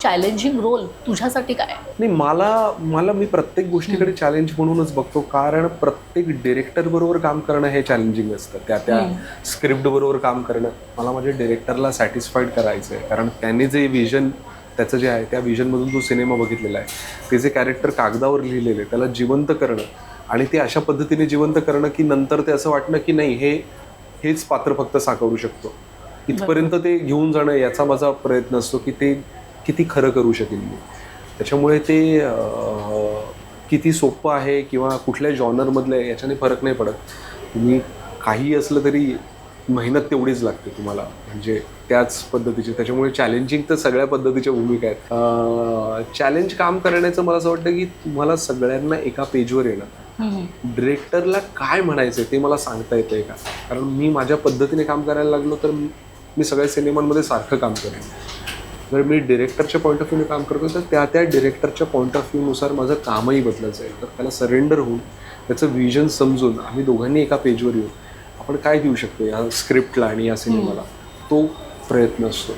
Challenging role तुझ्यासाठी काय आहे? नाही, मला मी प्रत्येक गोष्टीकडे चॅलेंज म्हणूनच बघतो, कारण प्रत्येक डिरेक्टर बरोबर काम करणं हे चॅलेंजिंग असतं. त्या स्क्रिप्ट बरोबर काम करणं, मला माझ्या डिरेक्टरला सॅटिस्फाईड करायचं आहे, कारण त्याने जे विजन त्याचं जे आहे त्या विजनमधून जो सिनेमा बघितलेला आहे, ते जे कॅरेक्टर कागदावर लिहिलेले त्याला जिवंत करणं आणि ते अशा पद्धतीने जिवंत करणं की नंतर ते असं वाटणं की नाही, हेच पात्र फक्त साकारू शकतो, इथपर्यंत ते घेऊन जाणं याचा माझा प्रयत्न असतो की ते किती खरं करू शकेल मी. त्याच्यामुळे ते किती सोपं आहे किंवा कुठल्या जॉनरमधलं आहे याच्याने फरक नाही पडत. तुम्ही काही असलं तरी मेहनत तेवढीच लागते तुम्हाला, म्हणजे त्याच पद्धतीची. त्याच्यामुळे चॅलेंजिंग तर सगळ्या पद्धतीच्या भूमिका आहेत. चॅलेंज काम करण्याचं मला असं वाटतं की तुम्हाला सगळ्यांना एका पेजवर येणं, डिरेक्टरला काय म्हणायचं ते मला सांगता येतंय का, कारण मी माझ्या पद्धतीने काम करायला लागलो तर मी सगळ्या सिनेमांमध्ये सारखं काम करेन. जर मी डिरेक्टरच्या पॉईंट ऑफ व्ह्यूने काम करतो तर त्या डिरेक्टरच्या पॉईंट ऑफ व्ह्यूनुसार माझं कामही बदलत जाईल. तर त्याला सरेंडर होऊन त्याचं विजन समजून आम्ही दोघांनी एका पेजवर येऊ, आपण काय देऊ शकतो या स्क्रिप्टला आणि या सिनेमाला, तो प्रयत्न असतो.